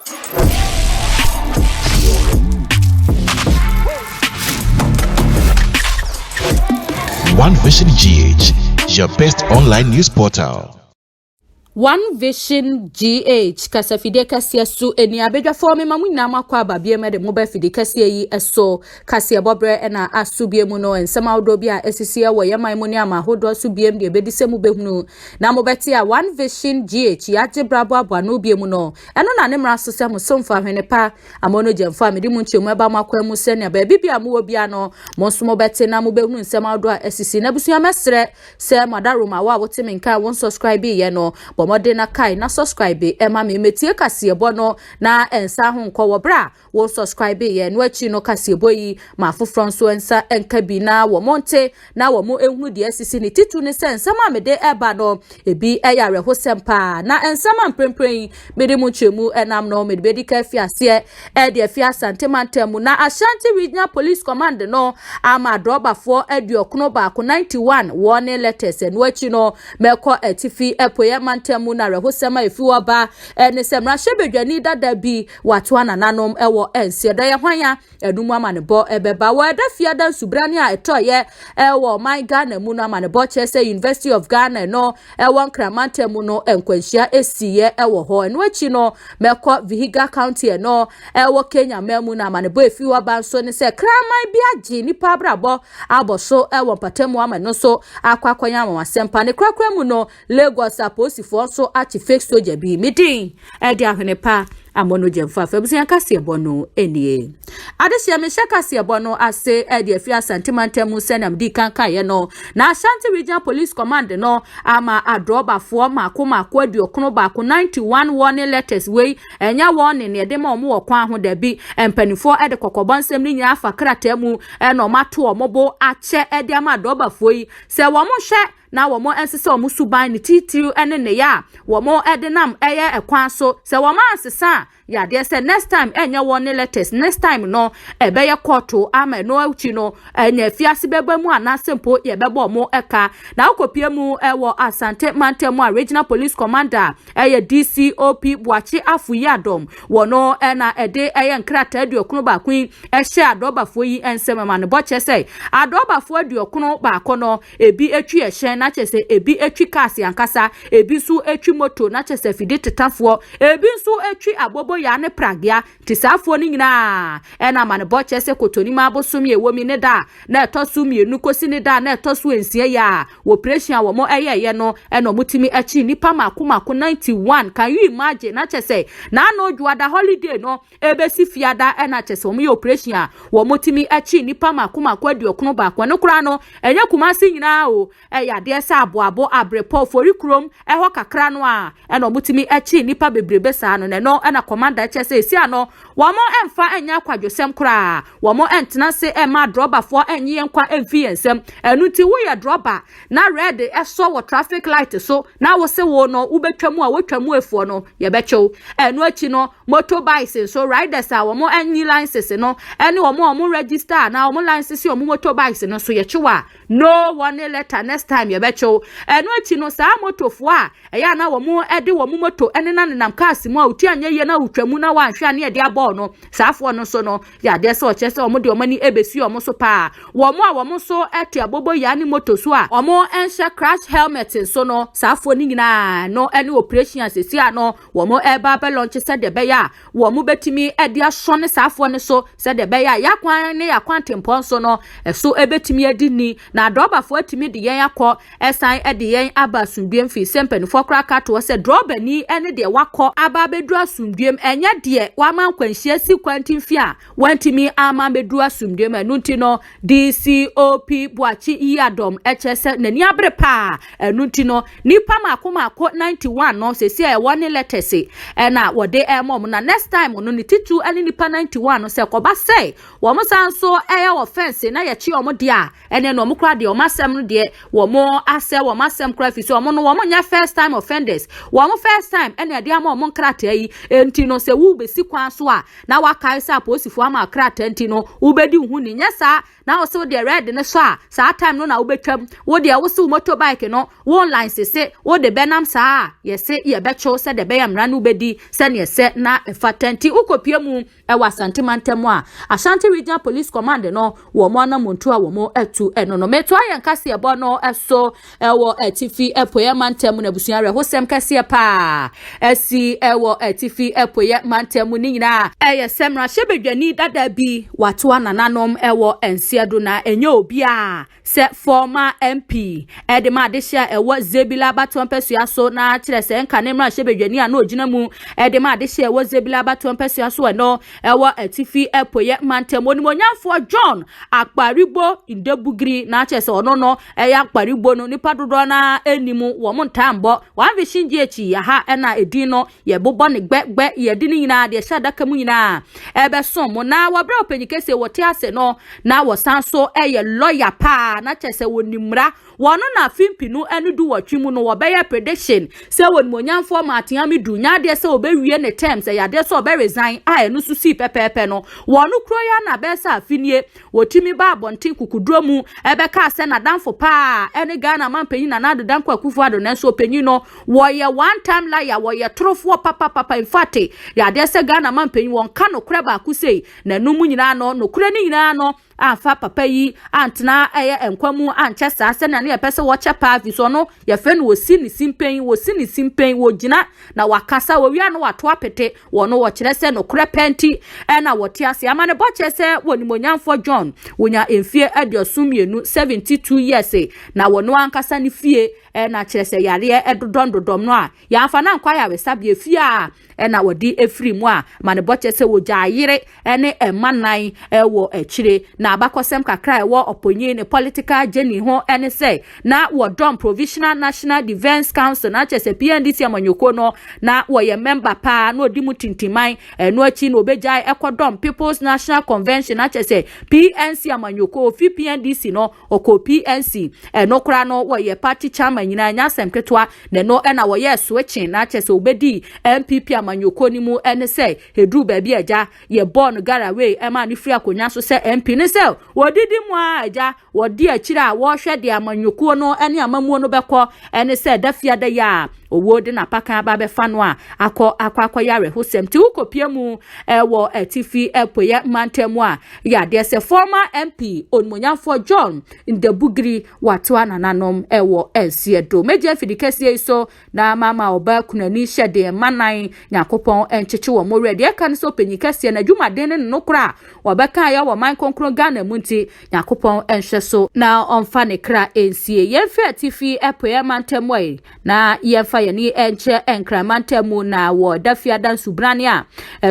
One Vision GH, your best online news portal. One Vision GH kasafide kasia su eni abedwa form mamuna makwa babie mede mobile fide kasia yi eso kasia bobre na asubie mu no ensema odo bia esisia wo yaman mu ni ama hodo asubiem de bedise mu behunu na mobeti a One Vision GH ya jebrabo abwa no bie mu no eno na ne mra so se mu somfa hwene pa amono jemfa mede mu nchemu eba makwa mu se ne ba bibia mu obi ano mo so mobeti na mu behunu ensema odo a esisi na busu ya mesre se madaruma wa wotime nka won subscribe ye no mode na kai na subscribe ema me metie kasebo no na ensa ho nko wobra wo subscribe ye no achi no kasebo yi ma fofron so ensa enka bi na wo monte na wo mo ehunu de asisi ni titu ni sensa ma me de eba no ebi eya reho sempa na ensa ma mprempren mede mu chemu enam no me de bedi ka fiase e de fiasante mantemu na Ashanti Regional Police Command no ama drobafo eduokuno ba ko 91 warning letters no achi no meko atifi epoye mantemu na rehosema efiwa ba ne semra shebedwani dada bi wato anananom ewo ense da ye hwanya enum amanebo ebeba wa da fiada subrani a etoye ewo my Ghana mu no amanebo chese University of Ghana no ewo nkramantemu no enkwanhia esiye ewo ho eno achi no meko Vihiga County no ewo Kenya memu na amanebo efiwa ba nso ne se kramai bi agi nipa brabo aboso ewo patemu amano so akwakwanya amasempa ne krakra mu no Lagos aposifo so achi fake soldier bi midin e dia hwene pa amono jemfa fabusia kasebo no enie adehia me kasebo no ase e dia fi asantemantem senam di kankan ye no na Ashanti Regional Police Command no ama adrobafo mako aduokono ba ko 91 warning letters we enya warning ne de ma omo wokwan ho da bi empanifo e de kokobonsem ni nya afa krata mu e no mato omobo ache e de ama adrobafo yi se wo mo hwe na womo ensese omo suban ni titiru ene ne ya womo edenam eye ekwan so se womo ansesa ya de se next time enya warning letters next time no ebe ye koto ama no achi no enya fiase beba mu anasempo ye beba omo eka na okopie mu ewo Asante Mantemu Regional Police Commander eye DCOP Buachi Afuyadom wono na ede eye nkrata aduokunu ba kwin ehye adobafo yi ensemema ne boche sei adobafo aduokunu ba kono ebi etwi ehye na chese ebi etwi kasi ankasa ebi su etwi moto na chese fide tetafo ebi su etwi abobo ya ne pragya tisafo ni nyina ena mane bo chese kotoni ma bosomie womi ne da na etosu mienu kosi ne da na etosu ensie ya operation wo mo eye no eno mutimi achi nipa mako 91 can you imagine na chese na no juada holiday no ebesi fiada ena chese wo operation wo mutimi achi nipa mako aduokunu ba kwa no kura no enye kumasi nyina o eya de sa aboabo abrepo forikrom eho kakra no a eno mutimi achi nipa bebrebe sa no ne no ena commander chese esi ano wo mo emfa enya kwadwosem kura wo mo entena se ema droba fo enye enkwa emfi ensem enu ti wo ye droba na red eso wo traffic light so na wo se wo no ubetwamu a wotwamu efuo no ye bechew enu achi no motorbikes so riders a wo mo enyi license no ene wo mo register na wo mo license wo mo motorbikes no so ye chewa no one letter next time ye bechew enu achi no sa motofo a eya na wo mo ede wo mo moto ene na nenam cars mu a uti anye ye na utwamu na wanhwe ane ye de abọ no saafo no so no ya de so chese wo mo de wo mani ebesi wo mo so pa wo mo so ete abobo ya ni moto so a wo mo enhye crash helmet so no saafo ni nyina no ene operation asesi a no wo mo eba be launch se de be ya wo mo betimi ede aso ne saafo ne so se de be ya yakwan ne yakwan tempon so no so ebetimi adi ni na drobafo atimi de yen akọ esan ede yen aba sundiem fi sempen fo kra kato se droba ni ene de wakọ aba bedu asundiem enye de wa man kwanhia si kwantin fi a wantimi ama bedu asundiem enu nti no DCOP Buachi Iyadom echese nani abre pa enu nti no nipa mako 91 no se si e warning letters na wode emom na next time no ni titu ene nipa 91 no se koba say wo mo sanso eye offense na ye chi omo de a ene no mo kra de omo asem no de wo mo ase wo masem kra fi so omo no wo mo nya first time offenders wo mo first time ene de ama omo nkrata yi enti no se wu besi kwan so a na wakae sa posifo ama krata nti no ubedi hu ni nyesa na wo de red ne so a saa time no na ubetwam wo de wo so motorbike no wo online sese wo de benam saa yese ye becho se de be yamra no ubedi se ne se na fatenti ukopie mu ewa santimantemu a Ashanti Regional Police Command no wo mo na muntu a wo mo etu eno no meto ayen kase ebo no eso ewo etifi epoye mantemu na busua re hosem kase pa esi ewo etifi epoye mantemu ni nyina eye semra hyebedwani dada bi wato anananom ewo ensiado na enye obi a se former MP edema adehia ewo Zebila Batompesua so na kire se nka ne mra hyebedwani a na ogina mu edema adehia ewo Zebila Batompesua so no ewo etifi epoye mantemu ni monyafo John Akparibo Indebugri na chese ono no eya Akparibo no nipa dodo na enimu wo montambo wan vishinji echi ya ha na edin no ye bobo ne gbegbe ye di ni nyina de hya daka mu nyina ebe som mo na wo bra openyikese wote ase no na wo sanso eye lawyer pa na chese wonimra wono na fimpinu enudu watwimu no wo be ye prediction se wonimonyamfo matiami du nya de se obewie ne terms ya de so obe resign a enu su si pepepe no wono kro ya na be sa afinie wotimi ba abonten kukuduro mu ebe ka se na danfo pa ene Ghana manpanyin na nado danko akufo ado na so panyin no wo ye one time liar wo ye trofo papa in fact ya de se Ghana manpanyin won ka no kra ba ku sei na numu nyina no kra ni nyina no afa papa yi antena eye enkwamu anche saa se na ne pese wo chepa vi so no ye fe no wosi ni simpen wo gina na wakasa wo wia no wato apete wo no wo kire se no kra penti na wo ti ase amane bo che se wonimonyamfo John wonya emfie adiosumienu 72 years na wo no ankasa ni fie na kire se yare edodondodom no a ya afa na nkwa ya wesabie fie a na wodi efri mu a mane bo che se wo jaayire ne emanan wo ekire na abakosem kakra ewo oponye ne political journey ho ene say na wo dom Provisional National Defense Council na chese PNDC amanyoko no na wo ye member pa na odi mutintiman no achi no obejai ekodom People's National Convention na chese PNC amanyoko fi PNDC no oko PNC no kra no wo ye party chairman nyina nya semketwa ne no na wo ye switching na chese obedi MPP amanyoko ni mu ene say hedru ba bi aja ye born garaway ema ni free akonya so say MP ne say wodidi mu aja wodi akira a wo hwe de amanyoko no ene amamuo no beko ene say dafia da ya owo de na paka ba be fa no a akọ yare hosem ti ukopie mu wo etifi epoye mantemu a ya de se former MP onmonyafo John Ndebugri wato anananom wo ensiedo meje fidikese so na mama oba kunani hyede manan yakopon encheche wo mo ready e kan so penyikese na dwumaden ne no kra obeka ya wo man konkro Ghana munti yakopon enhwe so na onfa ne kra ensie yefi etifi epoye mantemu na yefa yani enche enkramantemu na wo dafia dan subrania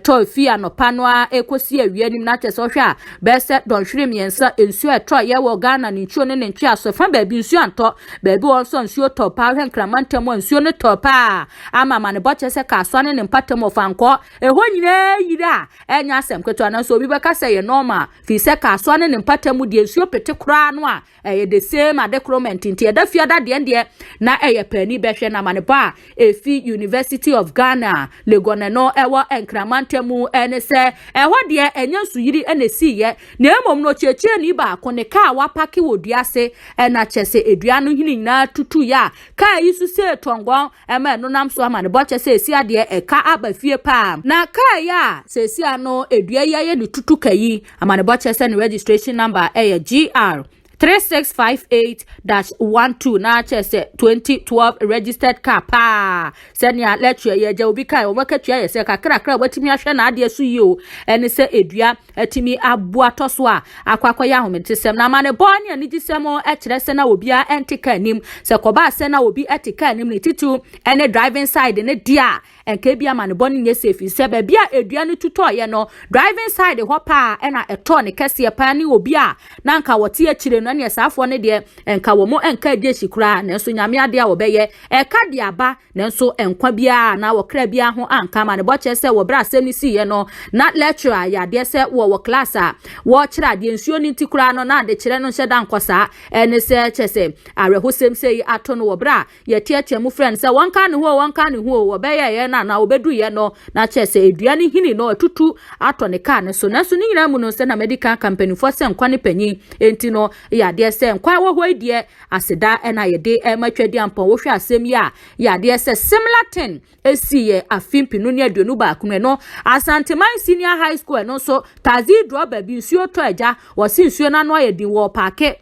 to fi anopa no a ekosi awianim na chese ohwa be se donhwere miensa ensu eto ye wo Ghana ni nchuo ne ntwe aso fa ba bi nsu anto ba bi wonso nsuo topa hwe enkramantemu nsuo ne topa ama mane bo chese ka aso ne mpatemu fanko eho nyina yira enya asem kweto na so obi be ka se ye normal fi se ka aso ne mpatemu de nsuo pete kra no a eye the same adequate nti dafia da de na eye pani be hwe na mane ba efi University of Ghana Legon no ewo enkramantemu ene se eho de enya suyiri ene siye na emom no cheche ni ba akone ka wapake wodiase na chese edua no hini na tutu ya ka yisu se tongon ema no nam so amane bo chese esi ade eka abafie pa na ka ya se esi ano edua ye ni tutu kayi amane bo chese ni registration number GR 3658-12 na chese 2012 registered car pa senia lecture ye je obi kai omakatwa ye se kakra watimi ahwe na ade su yi o ene se edua atimi abu atoso a akwakoya hometesem na mane boni ani gisemo kire se na obi a entika nim se koba se na obi etika nim ni titu ene driving side ne dia enke bia mane boni nye safe se ba bia edua ne tuto ye no driving side ho pa ena eto ne kese pa ni obi a na nka wote akire no ne safo ne de enka wo mo enka die shikura na so nyame ade a wo beye eka de aba na so enkwa bia na wo kra bia ho anka mane bo che se wo bra asem ni si ye no na lecturer ya de se wo class a wo kira de nsuo ni tikura no na de kire no hye dan kosa ene se che se arehosem sei ato no wo bra ye tietia mu friend se wonka ne ho wo beye ye na na obedu ye no na chese eduane hini no atutu ato ne car ne so na so ni nyina mu no se na medical company for se nkwa ne panyin enti no ya de se nkwa wo hoi de aseda na ye de matwadi ampon wo hwe asem ya de se similar thing esi ye afimpinu ne aduonu ba kunu no Asanteman Senior High School no so tazi draw baby nsuo to aja wo si nsuo na no ye din wo parke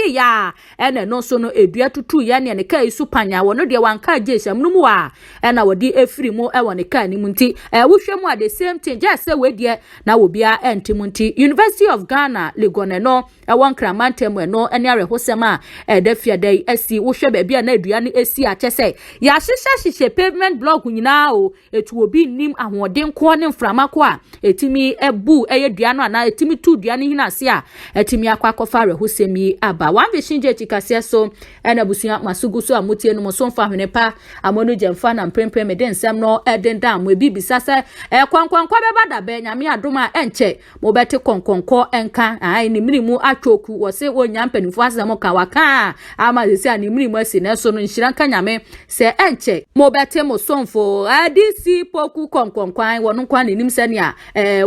ya ene no so no edua tutu ye ne kai su panya wo no de wanka je hyam no mu a ena wodi efiri mu e wo ne kai ni munti wo hwe mu at the same thing just say we de na wo bia enti munti University of Ghana Legon no e won kramantem no ene arehosema da fiadai esi wo hwe ba bia na edua ne esi a chese ya hyehyɛ pavement block nyina o etu obi nim ahoden ko ne mframa ko a etimi ebu eyedua no ana etimi tu dua ne hinase a etimi akwakofa arehosemi aba wan vision je chikase so ena busua masugu so amotie no so mfa hwene pa amono jemfa na mprempre mede nsem no edenda mo bibisa se kwankwankwa beba da be nyame adoma enche mo bete konkonko enka ai ni minimu atwoku wo se wonya mpanifo asem ka waka ama se ani minimu asi na so no nhira nka nyame se enche mo bete mo somfo adisi poku konkonkwan wono kwa nenim sania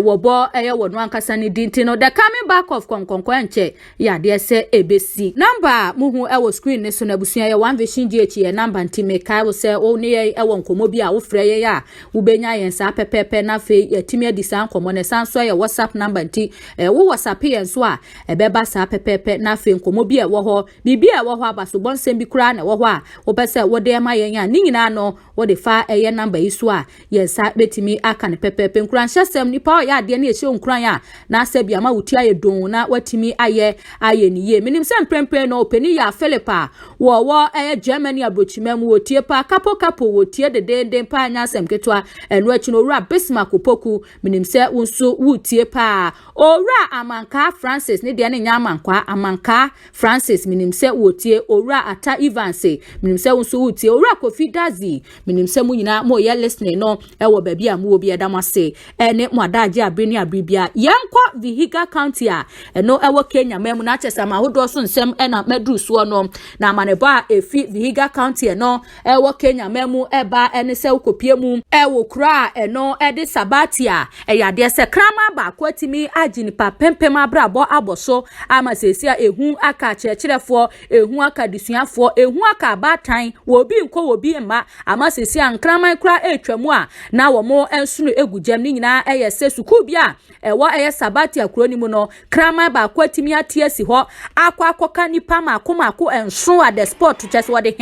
wobo wono ankasa ne dinti no the coming back of konkonkwan enche ya de se ebesi number muhu ewo screen ne so na busua ye one vision gh ye number ntime kai wo se o ne ewo nkomo bi a wo frɛ ye ya wo benya yen sa pepepe na fe yatimi adisa nkomo ne sanso ye WhatsApp number nti wo WhatsApp yen so a ebeba sa pepepe na fe nkomo bi e wo ho bibi e wo ho abasobon sem bi kura na wo ho a wo pese wo de ma yen ya ni nyina no wo de fa eye number yi so a yen sa betimi aka ne pepepe nkura nhyesem nipa o ya de na ehye nkura ya na asabia ma wuti aye don na watimi aye ni ye minim sem prempre no openi ya Philippa wo Germany abrochimam wo tie pa kapo wo tie de pa anya sem ketwa enu achi no wura Bismarck opoku minim se wonso wo tie pa owura Amanka Francis ne de ne nya amankwa Amanka Francis minim se wo tie owura Ata Evans minim se wonso wo tie owura Kofi Dazi minim se mu nyina mo ye listening no wo ba bia mu obi edamase ene mo adaje abreni abribia yankwa Vihiga County a eno ewo Kenya memu na chesa ma hodo so nsem ena medru so no na amanebo a efi Vihiga County no ewo Kenya memu eba ene se ukopie mu ewo kura eno ede sabatia eyade se krama ba kwatimi aginipa pempem abrabo aboso amasesia ehu aka chechirefo ehu aka disuafo ehu aka batan wobi nko wobi mma amasesia nkrama kura etwamu a na wo mo ensunu egujam ni nyina eyese suku bia ewo eye sabatia kuroni mu no krama ba kwatimi atie si ho akwa nipa mako enso at the spot just what they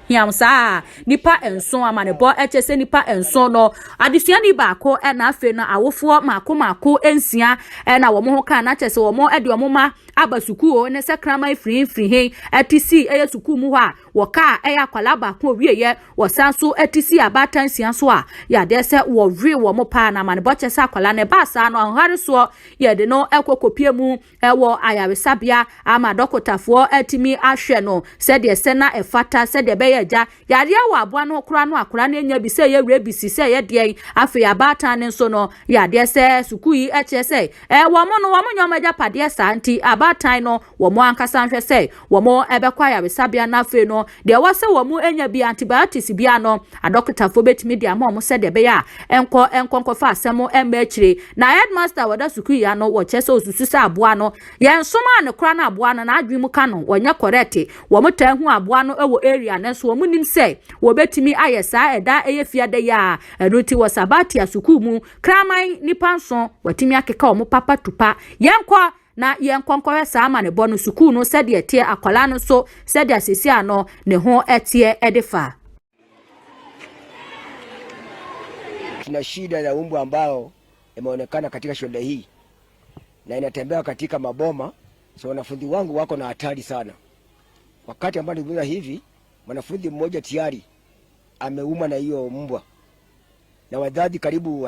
hiam sa nipa enso amanebo echese nipa enso no adesua ni baako na afe na awofo mako ensia na wo mo ho ka na chese wo mo ede wo ma abasuku o ne se krama free he atisi eye suku mu ho a wo ka eye akwala baako wieye wo sanso atisi abatan sia so a ya de se wo re wo mo pa na amanebo chese akwala ne ba sa no anhare so ye de no ekokopie mu wo ayaresabia ama dokotafo atimi ahwe no se de se na efata se de be eja yare wa aboa no kura no akura na enya bi se ye rebisi se ye de afi abatan ne so no ya de se sukui eche se wo mo nyoma ja pade sa anti abatan no wo mo ankasa nhwe se wo mo ebekwa yaresabia na afi no de wo se wo mo enya bi antibiotics bia no adokotafo betimi de ama mo se de be ya enko fa asemo emba akire na headmaster wada sukui ya no wo chese osusu se aboa no yen soma ne kura na aboa no na adwemu ka no wonya correct wo mo ta hu aboa no ewo area ne so wo munim se wo betimi ayesa eda eye fiade ya enuti wo sabati asuku mu kraman nipa nso watimi akeka wo papa tupa yenkwa na yenkonkore sa ama ne bonu suku no sede etie akwala no so sede asesi ano ne ho etie edefa. Tuna shida ya umbu ambao imeonekana katika shule hii na inatembea katika maboma, so wanafunzi wangu wako na hatari sana. Wakati ambao niliona hivi, mwanafunzi mmoja tayari ameuma na hiyo mbwa, na wazazi karibu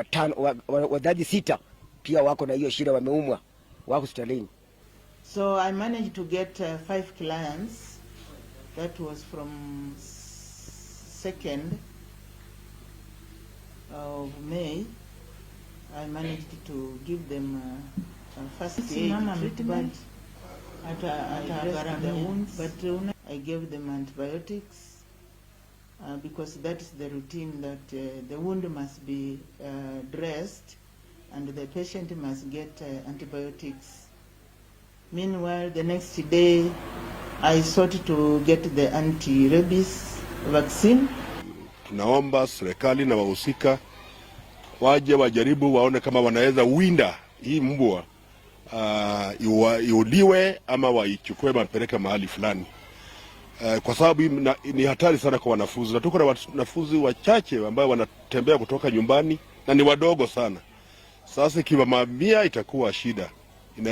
wazazi 6 pia wako na hiyo shida, wameumwa, wako hospitalini. So I managed to get 5 clients. That was from 2nd of May. I managed to give them first aid treatment at the wounds, but I gave them antibiotics because that is the routine that the wound must be dressed and the patient must get antibiotics. Meanwhile, the next day, I sought to get the anti-rabies vaccine. Tunaomba serikali na wahusika waje wajaribu waone kama wanaweza winda hii mbwa iuliwe ama waichukue mapeleke mahali fulani. Kwa sababu ni hatari sana kwa wanafunzi. Na tuko na wanafunzi wachache ambao wanatembea kutoka nyumbani na ni wadogo sana. Sasa kiwamamia itakuwa shida.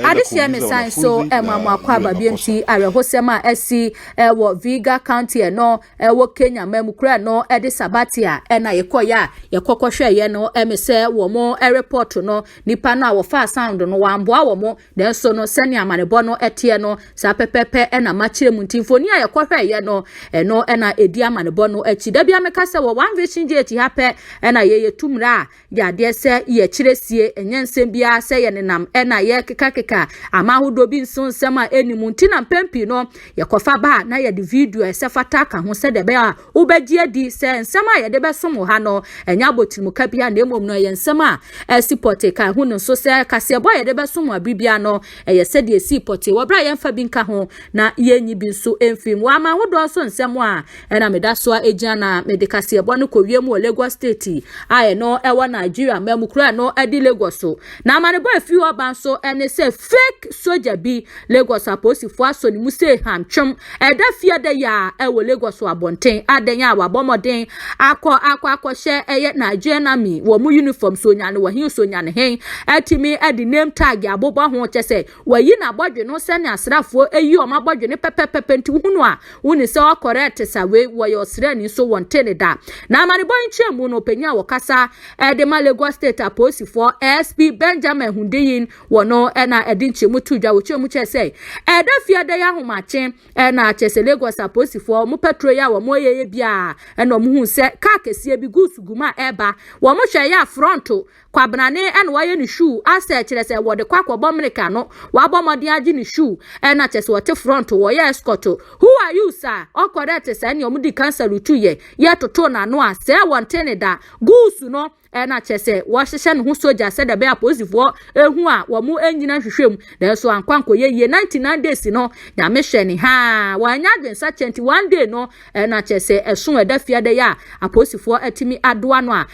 Adisia mesan so emamwa kwa babienti arehosema esi wo Viga County no wo Kenya memukura no edi sabatia na yekoya yekokohwe ye no emese wo mo report no nipa na wo fa sound no wamboa wo mo den so no sani amanebo no etie no sa pepepe na machire muntimfoni a yekohwe ye no na edi amanebo no echi da bia mekase wo one vision GH hape na ye tumra ya de se ye kiresie enyensem bia se ye nenam na ye keka amahudo bi nso nsema enimunti na mpempi no yekofa ba na ye de video esefata ka ho se de be a ubegie di se nsema ye de be somo ha no enya botimuka bia na emom no ye nsema esipote ka hu nso se kase boy ye de be somo abibia no ye se de esipote wo bra ye mfa bi nka ho na ye nyi bi nso emfim wa amahudo so nsemo a na meda so egia na medikase bo no kowiem wo Lagos State aye no ewo Nigeria memukura no edi Lagos so na amane boy fi oba so ene se fake soldier bi Lagos aposifo aso ni muse hamtwem eda fie de ya ewo Lagos abonten adenya wabomoden akọ eye Nigeria Army wo mu uniform so nyane wo hin so nyane hen atimi edi name tag abobo ho chese wayi na bodwe no se ne asrafo eyi o mabodwe ne pepepepe nti hunu a woni se o correct sawe wo yo sre ni so wontene da na amane boy nchemu no penya wo kasa ede ma Lagos State aposifo SP Benjamin Hundeyin wono na edinche mutudwa wo chemu chese eda fie de ya homache na chese Lagos aposifo mu petro ya wo moyeye bia na omu hu se ka kesie bi gusuguma eba wo mo hwe ya fronto kwabrane na waye ni shoe ase chese wo de kwakwo America no wa bomode agi ni shoe na chese wo te fronto wo ya escort. Who are you sir? O correct se ni omu di cancer rutuye ye toto na no ase wontene da gusu no na chese wo hyehye no hu soldier se de be aposifo ehu a wo mu enyina hwehwem na so ankwanko ye 99 days no ya mehwe ni ha wanya dwensa 21 day no na chese esun edafia de ya aposifo atimi adoa no a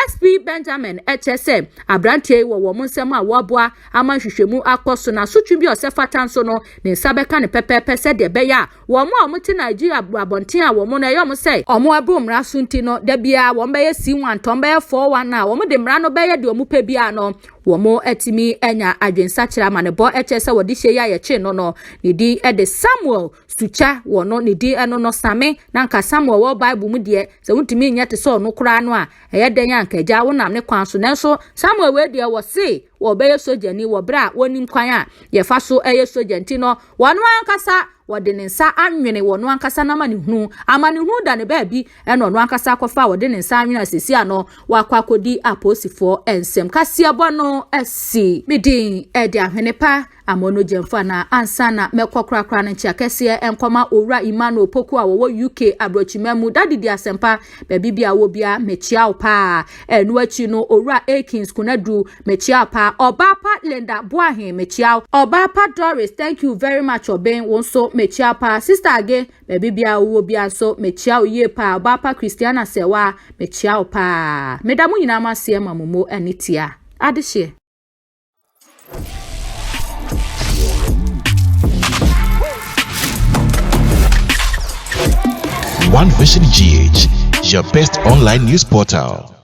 SP Benjamin chese abrantie wo mu nsem a wo boa ama hwehwemu akoso na sotwe bi osefata nso no ne nsabeka ne pepepe se de be ya wo mu a muti Nigeria abonten a wo mu na yom se omo abumra sunti no da bia wo mbe ye C1 to mbe 41 na wo mu de mra no be ye de omu pe bia no wo mo etimi enya adwensa kira manebo echese wo di hye ya ye che no ne di de Samuel sucha wo no ne di eno no same na nka Samuel wo Bible mu de se wuntimi nya te so no kura no a eye den ya nka ja wo nam ne kwan so na so Samuel we de wo se wo be ye soja ni wo bra wonim kwan a ye fa so eye soja nti no wo no ankasa wode ne nsa anwene wo no ankasa na amane hu da ne baabi eno no ankasa akofa wode ne nsa anwene asisi ano wakwakodi aposifo ensem kase abo no esi midin edi ahwenepa amono jemfa na ansana mekokrakra na nchiakese enkoma owura Imano Poku a wo UK abrochimemu dadidi asempa baabi bia wo bia mechia opa enu achi no owura Akins kunadu mechia opa Obapa Linda Boahin mechia Obapa Doris, thank you very much oben wonso mechia pa sister age baabi bia wo bia so mechia oye pa Obapa Christiana sewa mechia opa medamu nyina masie mamumo anitia adehye. One Vision GH, your best online news portal.